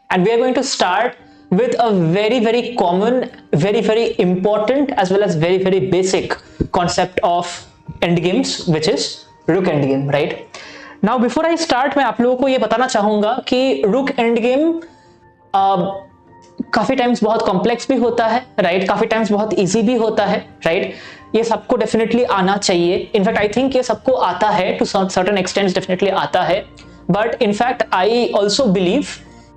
and we are going to start with a very very common, very important as well as very basic concept of end games, which is rook end game, right? Now before I start, मैं आप लोगों को ये बताना चाहूंगा कि rook end game काफी times बहुत कॉम्प्लेक्स भी होता है, राइट? काफी टाइम्स बहुत इजी भी होता है, राइट? ये सबको डेफिनेटली आना चाहिए। इनफैक्ट आई थिंक ये सबको आता है, टू सर्टेन एक्सटेंट डेफिनेटली आता है, but in fact I also believe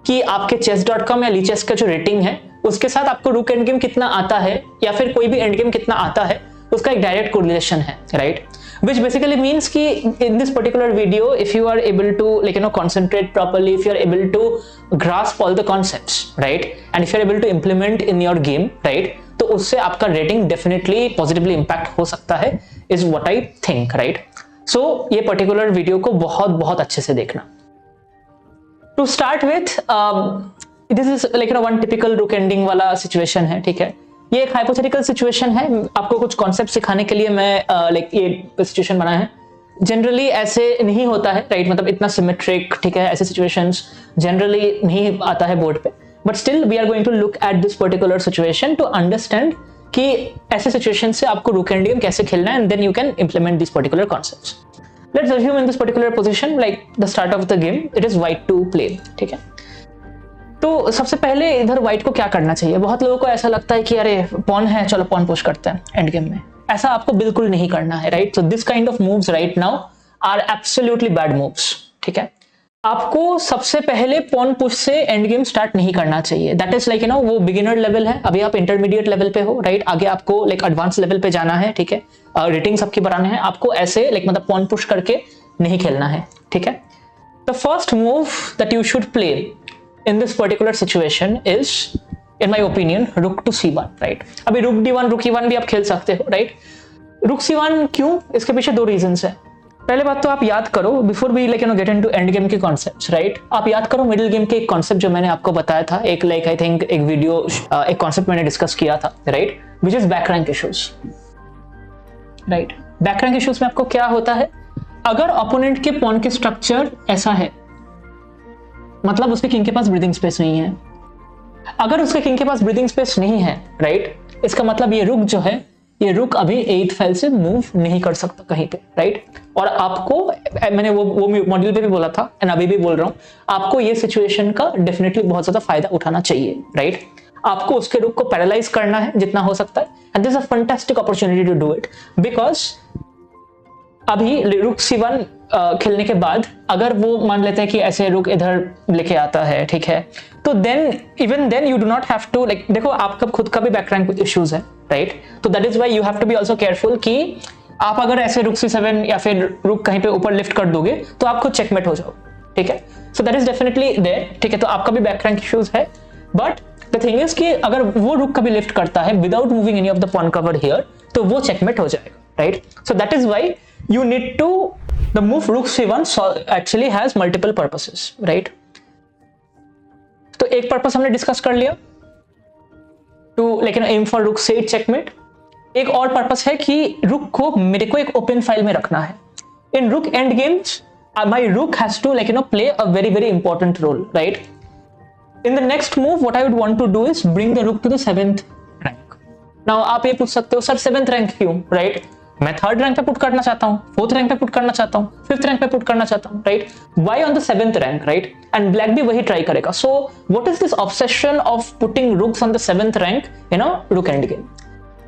कि आपके chess.com या लीचेस का जो रेटिंग है उसके साथ आपको रूक एंड गेम कितना आता है या फिर कोई भी एंड गेम कितना आता है उसका एक डायरेक्ट कोरिलेशन है, राइट? Which basically means कि in this particular video, if you are able to concentrate properly, if you are able to grasp all the concepts, right, and if you are able to implement in your game, right, तो उससे आपका rating definitely positively impact हो सकता है, is what I think, right? So ये particular video को बहुत अच्छे से देखना। To start with, this is one typical rook ending वाला situation है, ठीक है? ये एक हाइपोथेटिकल सिचुएशन है, आपको कुछ कॉन्सेप्ट सिखाने के लिए मैं ये सिचुएशन बनाया है। जनरली ऐसे नहीं होता है, राइट? मतलब इतना सिमेट्रिक, ठीक है, ऐसे सिचुएशंस जनरली नहीं आता है बोर्ड पे, but still we are going to look at this particular situation to understand कि ऐसे सिचुएशन से आपको रूक एंड गेम कैसे खेलना है, and then you can implement this particular concepts. Let's assume in this particular position, like the start of the game, it is white to play, ठीक है? तो सबसे पहले इधर व्हाइट को क्या करना चाहिए? बहुत लोगों को ऐसा लगता है कि अरे पॉन है, चलो पॉन पुश करते हैं एंड गेम में। ऐसा आपको बिल्कुल नहीं करना है, right? So this kind of moves right now are absolutely bad moves, ठीक है? आपको सबसे पहले पॉन पुश से एंड गेम स्टार्ट नहीं करना चाहिए। दैट इज लाइक वो बिगिनर लेवल है, अभी आप इंटरमीडिएट लेवल पे हो, राइट? आगे आपको एडवांस लेवल पे जाना है, ठीक है? रेटिंग सबकी बढ़ाने हैं, आपको ऐसे मतलब पॉन पुश करके नहीं खेलना है, ठीक है? The first move that you should play in this particular situation is, in my opinion, rook to c1, right? अभी rook d1, rook e1 भी आप खेल सकते हो, right? rook c1 क्यों? इसके पीछे दो reasons है। पहले बात तो आप याद करो, before we get into end game के concepts, right? आप याद करो middle game के एक concept जो मैंने आपको बताया था, एक I think एक video, एक concept मैंने discuss किया था, right? Which is back rank issues, right? back rank issues में आपको क्या होता है? अगर opponent के pawn के structure ऐसा है, मतलब उसके किंग के पास ब्रीदिंग स्पेस नहीं है। अगर उसके किंग के पास ब्रीदिंग स्पेस नहीं है, राइट, इसका मतलब ये रुक जो है, ये रुक अभी 8th फाइल से मूव नहीं कर सकता कहीं पे, राइट? और आपको, मैंने वो मॉड्यूल पे भी बोला था एंड अभी भी बोल रहा हूं, आपको ये सिचुएशन का डेफिनेटली बहुत ज्यादा फायदा उठाना चाहिए, राइट? आपको उसके रुक को पैरालाइज करना है जितना हो सकता है, and this is a fantastic opportunity to do it, because अभी रुक c1 खेलने के बाद अगर वो मान लेते हैं कि ऐसे रुक इधर लेके आता है, ठीक है, तो then even then you do not have to देखो आपका खुद का भी बैक रैंक इश्यूज है, राइट? तो that is why you have to be also careful कि आप अगर ऐसे रुक c7 या फिर रुक कहीं पे ऊपर लिफ्ट कर दोगे तो आपको चेकमेट हो जाओ, ठीक है? So that is definitely there, ठीक है? तो आपका भी बैक रैंक इश्यूज है, बट द थिंग इज कि अगर वो रुक कभी लिफ्ट करता है without moving any of the pawn cover here, तो वो चेकमेट हो जाएगा, right? So that is why you need to, the move rook c1 actually has multiple purposes, right? तो एक पर्पस हमने डिस्कस कर लिया, to aim for rook c8 checkmate। एक और पर्पस है कि रुक को मेरे को एक ओपन फाइल में रखना है। in rook end games my rook has to play a very important role, right? in the next move what I would want to do is bring the rook to the 7th rank। now आप ये पूछ सकते हो, sir 7th rank क्यों, right? मैं 3rd rank पे put करना चाहता हूँ, 4th रैंक पे पुट करना चाहता हूँ, 5th रैंक पे पुट करना चाहता हूँ, right? Why on the 7th rank, right? And black भी वही ट्राई करेगा। So what is this obsession of putting rooks on the 7th rank in a rook end game?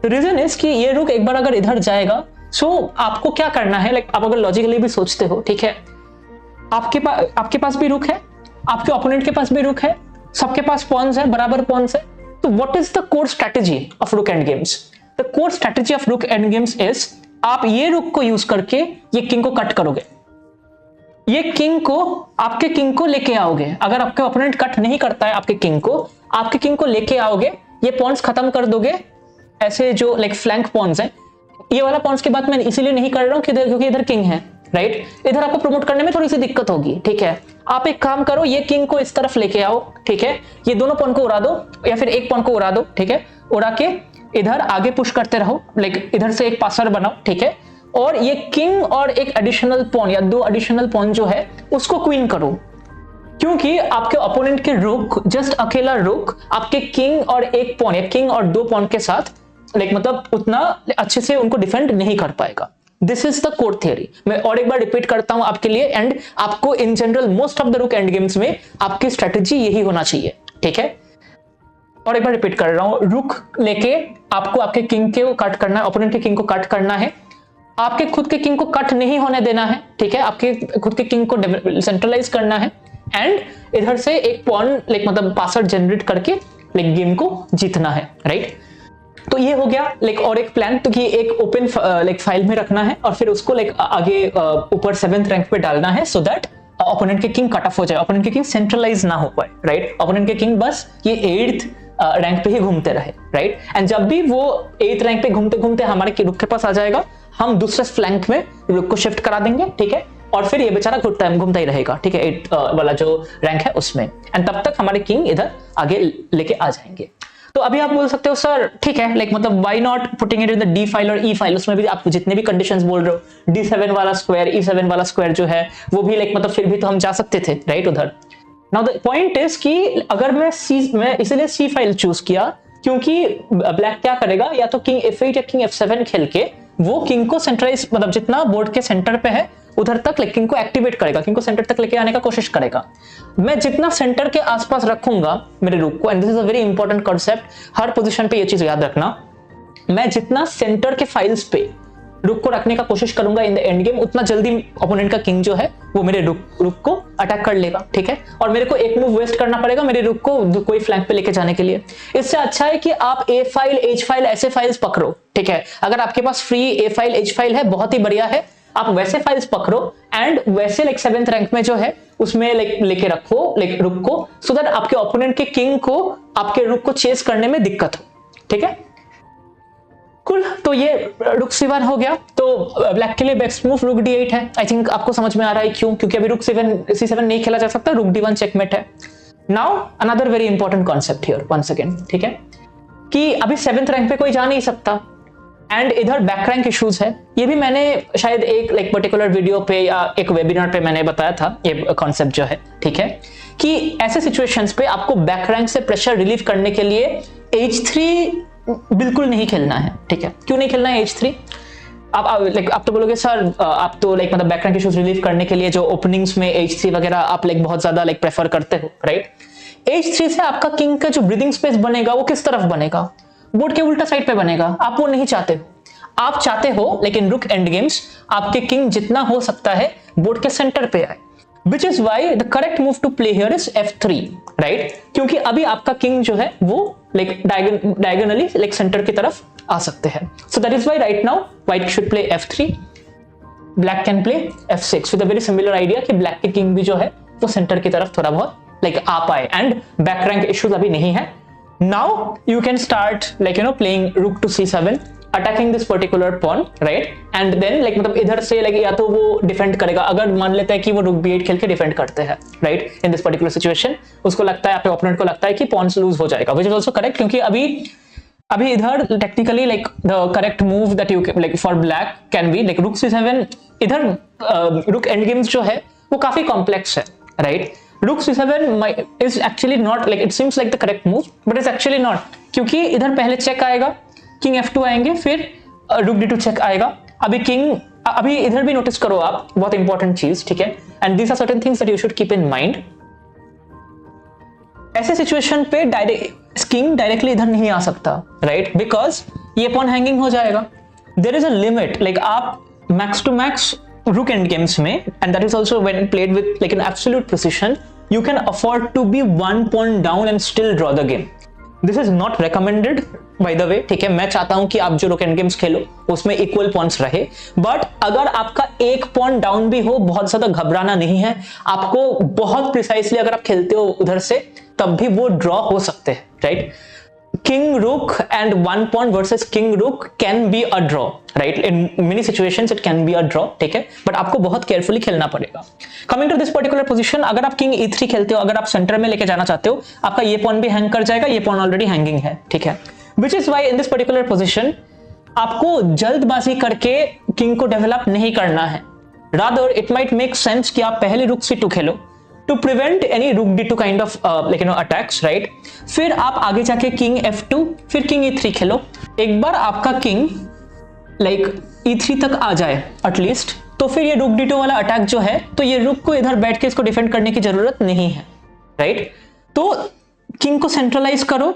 The reason is कि ये रुक एक बार अगर इधर जाएगा, सो आपको क्या करना है, आप अगर लॉजिकली भी सोचते हो, ठीक है, आपके पास भी रुक है, आपके ओपोनेंट के पास भी रुक है, सबके पास पॉन्स है, बराबर पॉन्स है, तो what is the core strategy of rook end games? The core strategy of rook end games is, आप ये रुक को यूज करके ये किंग को कट करोगे, ये किंग को, आपके किंग को लेके आओगे। अगर आपके ओपोनेंट कट नहीं करता है आपके किंग को, आपके किंग को लेके आओगे, ये पॉन्स खत्म कर दोगे, ऐसे जो फ्लैंक पॉन्स है। ये वाला पॉन्स की बात मैं इसीलिए नहीं कर रहा हूं क्योंकि इधर किंग है, राइट? इधर आपको प्रमोट करने में थोड़ी सी दिक्कत होगी, ठीक है? आप एक काम करो, ये किंग को इस तरफ लेके आओ, ठीक है? ये दोनों पॉन को उड़ा दो या फिर एक पॉन को उड़ा दो, ठीक है? उड़ा के इधर आगे पुश करते रहो, इधर से एक पासर बनाओ, ठीक है? और ये किंग और एक एडिशनल पॉन या दो एडिशनल पॉन जो है उसको क्वीन करो, क्योंकि आपके ओपोनेंट के रुक, जस्ट अकेला रुक आपके किंग और एक पॉन या किंग और दो पॉन के साथ मतलब उतना अच्छे से उनको डिफेंड नहीं कर पाएगा। This is the core theory. मैं और एक बार रिपीट करता हूं आपके लिए, एंड आपको in general most of the रुक एंड गेम्स में आपकी स्ट्रेटेजी यही होना चाहिए, ठीक है। और एक बार रिपीट कर रहा हूं, रुक लेके आपको आपके किंग को कट करना है, ओपोनेंट के किंग को कट करना है, आपके खुद के किंग को कट नहीं होने देना है, ठीक है। आपके खुद के किंग को सेंट्रलाइज करना है, एंड इधर से एक पॉन मतलब पासवर्ड जनरेट करके गेम को जीतना है, राइट। तो ये हो गया और एक प्लान, तो कि एक ओपन फाइल में रखना है और फिर उसको आगे ऊपर 7th रैंक पे डालना है, सो दैट ओपोनेंट के किंग कट ऑफ हो जाए, ओपोनेंट के किंग सेंट्रलाइज ना हो पाए, राइट। ओपोनेंट के किंग बस ये 8th रैंक पे ही घूमते रहे, राइट। एंड जब भी वो 8th रैंक पे घूमते घूमते हमारे रुक के पास आ जाएगा, हम दूसरे फ्लैंक में रुक को शिफ्ट करा देंगे, ठीक है। और फिर ये बेचारा घूमता ही रहेगा, ठीक है, 8 वाला जो रैंक है उसमें, एंड तब तक हमारे किंग इधर आगे लेके आ जाएंगे। तो अभी आप बोल सकते हो सर ठीक है, मतलब why not putting it in the D file और ई फाइल, उसमें भी आप जितने भी कंडीशंस बोल रहे हो, D7 वाला स्क्वायर, E7 वाला स्क्वायर जो है वो भी फिर भी तो हम जा सकते थे, राइट, उधर। नाउ द पॉइंट इज कि अगर मैं इसलिए सी फाइल चूज किया क्योंकि ब्लैक क्या करेगा, या तो किंग F8 या किंग F7 खेल के वो किंग को सेंट्रलाइज जितना बोर्ड के सेंटर पे है उधर तक किंग को एक्टिवेट करेगा, किंग को सेंटर तक लेके आने का कोशिश करेगा। मैं जितना सेंटर के आसपास रखूंगा मेरे रुक को, and this is a very important concept, her position पे ये चीज याद रखना, मैं जितना सेंटर के फाइल्स पे रुक को रखने का कोशिश करूंगा इन द एंड गेम, उतना जल्दी ओपोनेंट का किंग जो है वो मेरे रुक को अटैक कर लेगा, ठीक है। और मेरे को एक मूव वेस्ट करना पड़ेगा मेरे रुक को कोई फ्लैंक पे लेके जाने के लिए। इससे अच्छा है कि आप ए फाइल, एच फाइल ऐसे फाइल्स पकड़ो, ठीक है। अगर आपके पास फ्री ए फाइल, एच फाइल है, बहुत ही बढ़िया है, आप वैसे फाइल्स पकड़ो एंड वैसे 7th रैंक में जो है उसमें लेके रखो रुक को, सो दैट आपके ओपोनेंट के किंग को आपके रुक को चेस करने में दिक्कत हो, ठीक है। कुल, तो ये रुक C1 हो गया। तो ब्लैक के लिए बेस्ट मूव रुक D8 है। आई थिंक आपको समझ में आ रहा है क्यों, क्योंकि अभी रुक C7 नहीं खेला जा सकता, रुक D1 चेकमेट है। Now another very important concept here, one second, ठीक है, कि अभी 7th रैंक पे कोई जा नहीं सकता एंड इधर बैक रैंक इश्यूज है। ये भी मैंने शायद एक पर्टिकुलर वीडियो पे या एक वेबिनार पे मैंने बताया था ये कॉन्सेप्ट जो है, ठीक है, कि ऐसे सिचुएशंस पे आपको बैक रैंक से प्रेशर रिलीव करने के लिए H3 बिल्कुल नहीं खेलना है, ठीक है। क्यों नहीं खेलना है H3? आप तो बोलोगे सर आप तो बैक रैंक इश्यूज रिलीव करने के लिए जो ओपनिंग्स में H3 वगैरह आप बहुत ज्यादा प्रेफर करते हो, राइट। H3 से आपका किंग का जो ब्रीदिंग स्पेस बनेगा वो किस तरफ बनेगा? बोर्ड के उल्टा साइड पे बनेगा। आप वो नहीं चाहते हो, आप चाहते हो लेकिन रुक एंड गेम्स आपके किंग जितना हो सकता है बोर्ड के सेंटर पे आए, which is why the correct move to play here is F3, right? क्योंकि अभी आपका किंग जो है वो diagonally सेंटर की तरफ आ सकते हैं। So that is why right now white should play F3, black can play F6 with a very similar idea कि black के किंग भी जो है वो सेंटर की तरफ थोड़ा बहुत आ पाए, एंड बैक रैंक इश्यूज अभी नहीं है। Now you can start playing rook to C7, attacking this particular pawn, right? And then इधर से या तो वो डिफेंड करेगा, अगर मान लेता है कि वो रुक B8 खेल के डिफेंड करते हैं, right? In this particular situation उसको लगता है, आपके ओपोनेंट को लगता है कि पॉन्स लूज हो जाएगा, which is also correct, क्योंकि अभी इधर technically the correct move that you for black can be rook C7। इधर रुक एंड गेम्स जो है वो काफी कॉम्प्लेक्स है, right? Rook C7 is actually not it seems like the correct move, but it's actually not, क्योंकि इधर पहले चेक आएगा, किंग F2 आएंगे, फिर रुक D2 चेक आएगा। अभी इधर भी नोटिस करो आप, बहुत इंपॉर्टेंट चीज, ठीक है, and these are certain things that you should keep in mind. ऐसे सिचुएशन पे किंग डायरेक्टली इधर नहीं आ सकता, राइट, बिकॉज ये पॉन हैंगिंग हो जाएगा। देयर इज अ लिमिट, आप max to max rook end games में, and that is also when played with an absolute precision, you can afford to be 1 pawn down and still draw the game. This is not recommended by the way, ठीक है। मैं चाहता हूं कि आप जो rook end games खेलो उसमें equal Pond's रहे, बट अगर आपका एक पॉन डाउन भी हो, बहुत ज्यादा घबराना नहीं है। आपको बहुत प्रिसाइसली अगर आप खेलते हो उधर से, तब भी वो ड्रॉ हो सकते हैं, right. King Rook and 1 pawn versus King Rook can be a draw, right? In many situations it can be a draw, ठीक है, but आपको बहुत केयरफुली खेलना पड़ेगा। Coming to this particular position, अगर आप King E3 खेलते हो, अगर आप सेंटर में लेके जाना चाहते हो, आपका ये पॉन भी हैंग कर जाएगा, ये पॉन ऑलरेडी हैंगिंग है, ठीक है। Which is why in this particular position आपको जल्दबाजी करके किंग को डेवलप नहीं करना है। Rather it might make sense कि आप पहले Rook C2 Khelo, to prevent any रूक d2 kind of attacks, right. फिर आप आगे जाके किंग f2, फिर किंग e3 खेलो। एक बार आपका किंग e3 तक आ जाए एटलीस्ट, तो फिर ये रूक d2 वाला अटैक जो है, तो ये रूक को इधर बैठ के इसको डिफेंड करने की जरूरत नहीं है, राइट। तो किंग को सेंट्रलाइज करो,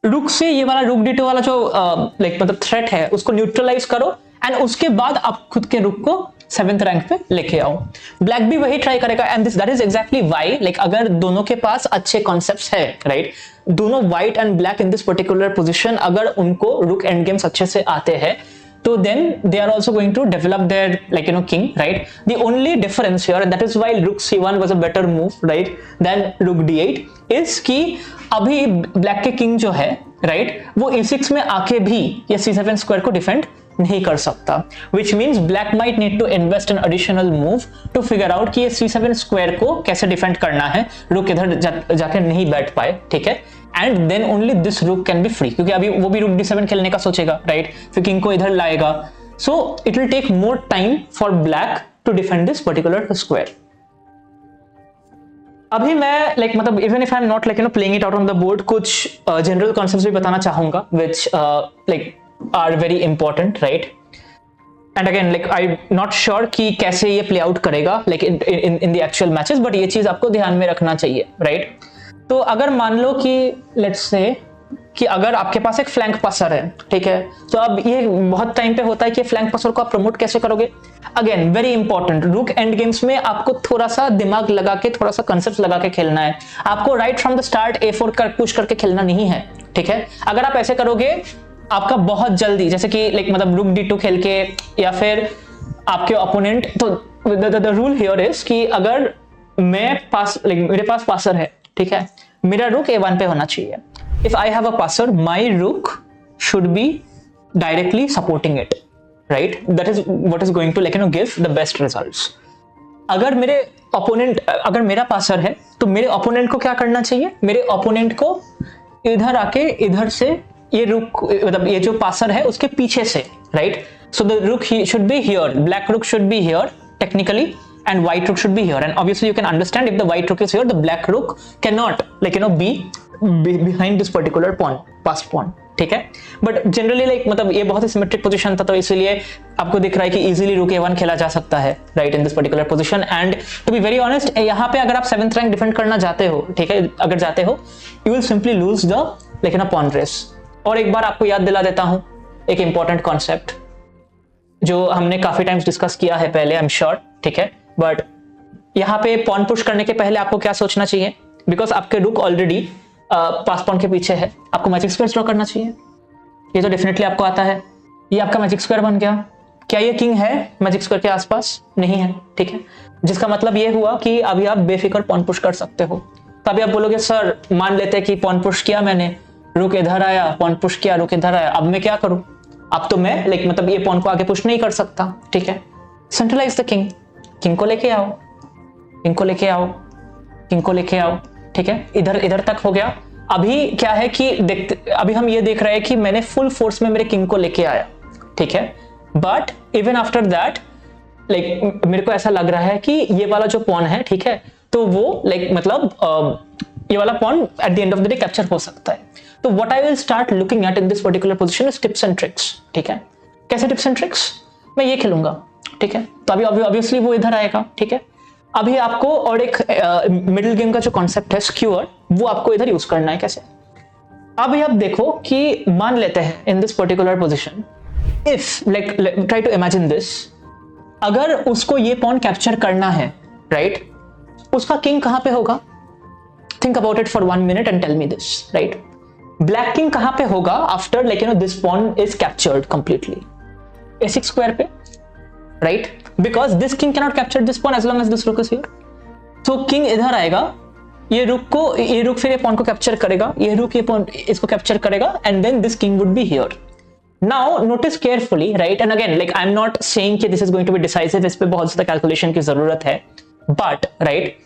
रुक से ये वाला रूक d2 वाला जो थ्रेट है उसको न्यूट्रलाइज करो, एंड उसके बाद आप खुद के रुक को 7th रैंक पे लेके आओ। ब्लैक भी वही ट्राई करेगा, and that is exactly why अगर दोनों के पास अच्छे कॉन्सेप्ट्स है, राइट, दोनों white and black in this particular position अगर उनको रुक एंड गेम्स अच्छे से आते हैं, तो then they are also going to develop their king, right? The only difference here, and that is why rook c1 was a better move, right, than rook d8, is कि अभी black के king जो है, right, वो e6 में आके भी ये c7 स्क्वायर को डिफेंड नहीं कर सकता, which means black might need to invest an additional move to figure out कि ये c7 स्क्वायर को कैसे डिफेंड करना है, रुक इधर जाके नहीं बैठ पाए, ठीक है, एंड देन ओनली दिस रूक कैन बी फ्री, क्योंकि अभी वो भी रूक d7 खेलने का सोचेगा, राइट, फिर किंग को इधर लाएगा, so it will take more time for black to defend this particular square. अभी मैं even if I am not playing it out on the board, कुछ जनरल कॉन्सेप्ट्स भी बताना चाहूंगा which are very important, right? And again, I'm not sure कि कैसे ये play out करेगा in the actual matches, but ये चीज आपको ध्यान में रखना चाहिए, right? तो अगर मान लो कि let's say कि अगर आपके पास एक फ्लैंक पासर है, ठीक है, तो अब ये बहुत टाइम पे होता है कि फ्लैंक पासर को आप प्रमोट कैसे करोगे। अगेन वेरी इंपॉर्टेंट, रुक एंड गेम्स में आपको थोड़ा सा दिमाग लगा के, थोड़ा सा कंसेप्ट लगा के खेलना है। आपको right from the start a4 कर पुश करके खेलना नहीं है, ठीक है। अगर आप ऐसे करोगे आपका बहुत जल्दी, जैसे कि रुक d2 खेल के, या फिर आपके ओपोनेंट, तो द रूल हियर इज कि अगर मैं मेरे पास पासर है, ठीक है, मेरा रुक a1 पे होना चाहिए। If I have a passer, my rook should be directly supporting it, right, that is what is going to give the best results. अगर मेरा पासर है, तो मेरे ओपोनेंट को क्या करना चाहिए, मेरे ओपोनेंट को इधर आके इधर से ये रुक ये जो पासर है उसके पीछे से, राइट, सो द रुक शुड बी हियर, ब्लैक रुक should be here technically, and white rook should be here, and obviously you can understand if the white rook is here, the black rook cannot be behind this particular pawn, passed pawn, ठीक है। But generally ये बहुत ही symmetric position था, तो इसलिए आपको दिख रहा है कि इजीली रुक a1 खेला जा सकता है, right, in this particular position. And to be very honest, यहाँ पे अगर आप 7th रैंक डिफेंड करना जाते हो, ठीक है, अगर जाते हो, you will simply lose the pawn race. और एक बार आपको याद दिला देता हूं एक इंपॉर्टेंट कॉन्सेप्ट जो हमने काफी टाइम्स डिस्कस किया है पहले, आई एम श्योर, ठीक है, बट यहाँ पे पॉन पुश करने के पहले आपको क्या सोचना चाहिए, बिकॉज आपके रुक ऑलरेडी पास पॉन के पीछे है, आपको मैजिक स्क्वायर ड्रॉ करना चाहिए। ये तो डेफिनेटली आपको आता है, ये आपका मैजिक स्क्वायर बन गया। क्या ये किंग है मैजिक स्क्वायर के आसपास? नहीं है, ठीक है, जिसका मतलब ये हुआ कि अभी आप बेफिक्र पॉन पुश कर सकते हो। तभी आप बोलोगे सर मान लेते हैं कि पॉन पुश किया मैंने, रुक इधर आया, पॉन पुश किया, रुक इधर आया, अब मैं क्या करूं? अब तो मैं ये पॉन को आगे पुश नहीं कर सकता, ठीक है। सेंट्रलाइज द किंग, किंग को लेके आओ, किंग को लेके आओ, किंग को लेके आओ, ठीक है, इधर तक हो गया। अभी क्या है कि अभी हम ये देख रहे हैं कि मैंने फुल फोर्स में मेरे किंग को लेके आया, ठीक है, बट इवन आफ्टर दैट मेरे को ऐसा लग रहा है कि ये वाला जो पॉन है, ठीक है, तो वो ये वाला pawn at the end of the day capture हो सकता है। तो what I will start looking at in this particular position is tips and tricks, ठीक है। कैसे टिप्स एंड ट्रिक्स? मैं ये खेलूंगा, ठीक है, तो अभी ऑब्वियसली वो इधर आएगा, ठीक है। अभी आपको और एक मिडिल गेम का जो कॉन्सेप्ट है स्क्यूअर, वो आपको इधर यूज करना है। कैसे? अभी आप देखो कि मान लेते हैं in this particular position, if try to imagine this, अगर उसको ये पॉन कैप्चर करना है, राइट, उसका किंग कहां पे होगा? Think about it for 1 minute and tell me this, right. Black king कहां पे होगा after this pawn is captured completely? a6 square पे, right, because this king cannot capture this pawn as long as this rook is here. तो king इधर आएगा, ये रुक फिर ये पॉन को कैप्चर करेगा, ये रुक ये पॉन इसको कैप्चर करेगा, and then this king would be here. Now notice carefully, right, and again I am not saying कि this is going to be decisive, इस पे बहुत ज्यादा कैलकुलेशन की जरूरत है, but right,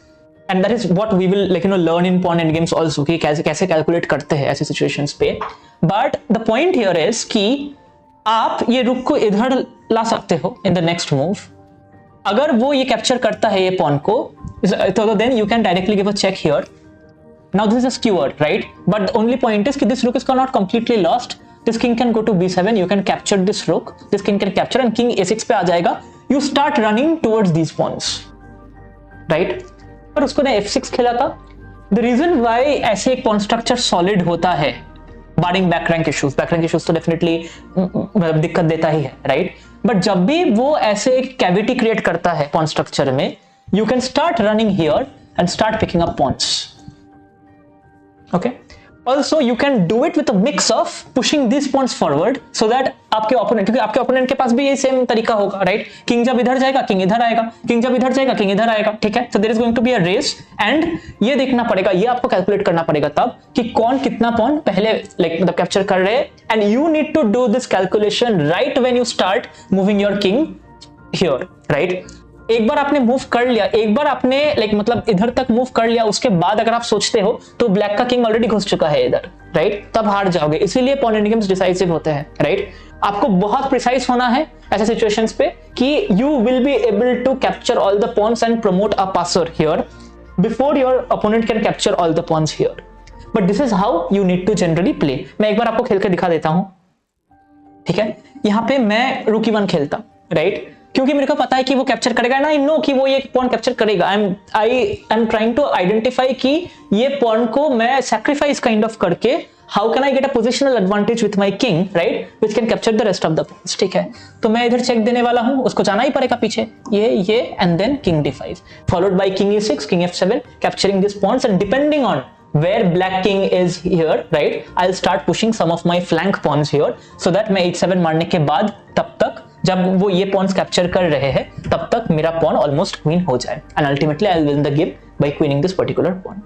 and that is what we will learn in pawn end games also, कि कैसे कैलकुलेट करते हैं ऐसी सिचुएशंस पे। But the point here is कि आप ये रुक को इधर ला सकते हो इन द नेक्स्ट मूव। अगर वो ये कैप्चर करता है ये पॉन को, So then you can directly give a check here. Now this is a skewered, right? But the only point is that this rook is not completely lost. This king can go to b7. You can capture this rook. This king can capture and king a6 पे आ जाएगा. You start running towards these pawns, right? पर उसको ने f6 खेला था. The reason why ऐसे एक pawn structure solid होता है, barring back rank issues तो definitely दिक्कत देता ही है, right? But जब भी वो ऐसे एक cavity create करता है pawn structure में, you can start running here and start picking up pawns. Okay. Also, you can do it with a mix of pushing these pawns forward so that आपके opponent, क्योंकि आपके opponent के पास भी ये same तरीका होगा, right? King जब इधर जाएगा, king इधर आएगा, king जब इधर जाएगा, king इधर आएगा, ठीक है? So there is going to be a race and ये देखना पड़ेगा, ये आपको calculate करना पड़ेगा तब कि कौन कितना pawn पहले मतलब capture कर रहे हैं, and you need to do this calculation right when you start moving your king here, right? एक बार आपने मूव कर लिया, एक बार आपने मतलब इधर तक मूव कर लिया, उसके बाद अगर आप सोचते हो तो ब्लैक का किंग ऑलरेडी घुस चुका है इधर, राइट? तब हार जाओगे. इसीलिए पॉन एंड गेम्स डिसाइसिव होते हैं, राइट? आपको बहुत प्रिसाइज होना है ऐसे सिचुएशंस पे कि you will be able to capture all the pawns and promote a passer here before your opponent can capture all the pawns here. But this is how you need to generally play. मैं एक बार आपको खेल के दिखा देता हूं, ठीक है? यहां पे मैं रूक e1 खेलता, राइट? क्योंकि मेरे को पता है कि वो कैप्चर करेगा ना, आई नो कि वो ये पॉन कैप्चर करेगा. I am trying to identify कि ये पॉन को मैं सैक्रिफाइस काइंड ऑफ करके how can I get a positional advantage with my king, right, which can capture the rest of the pawns. ठीक है, तो मैं इधर चेक देने वाला हूं, उसको जाना ही पड़ेगा पीछे, ये and then king d5 followed by king e6, king f7, capturing this pawns and depending on where black king is here, right, I'll start pushing some of my flank pawns here so that मैं h7 मारने के बाद तब तक जब वो ये Pond's capture कर रहे हैं तब तक मेरा पॉन ऑलमोस्ट क्वीन हो जाए and ultimately I will win the game by queening this particular pawn.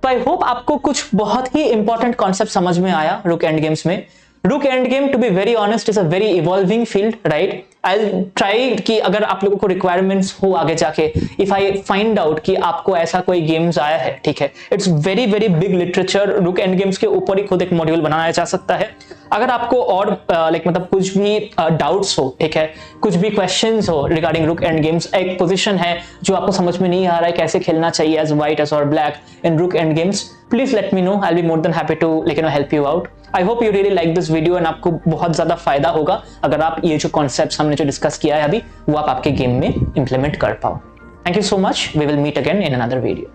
तो आई होप आपको कुछ बहुत ही इंपॉर्टेंट कॉन्सेप्ट समझ में आया रूक एंड गेम्स में. Rook end game, to be very honest, is a very evolving field, right? I try कि अगर आप लोगों को रिक्वायरमेंट्स हो आगे जाके, इफ आई फाइंड आउट कि आपको ऐसा कोई गेम्स आया है, ठीक है, it's very very big literature. रूक एंड गेम्स के ऊपर ही खुद एक मॉड्यूल बनाया जा सकता है. अगर आपको और मतलब कुछ भी डाउट्स हो, ठीक है, कुछ भी क्वेश्चंस हो रिगार्डिंग रूक एंड गेम्स, एक पोजीशन है जो आपको समझ में नहीं आ रहा है कैसे खेलना चाहिए एज व्हाइट एज और black in rook end games, please let me know. I will be more than happy to help you out. I hope you really like this video and आपको बहुत ज्यादा फायदा होगा अगर आप ये जो कॉन्सेप्ट्स हमने जो डिस्कस किया है अभी वो आप आपके गेम में इंप्लीमेंट कर पाओ. Thank you so much. We will meet again in another video.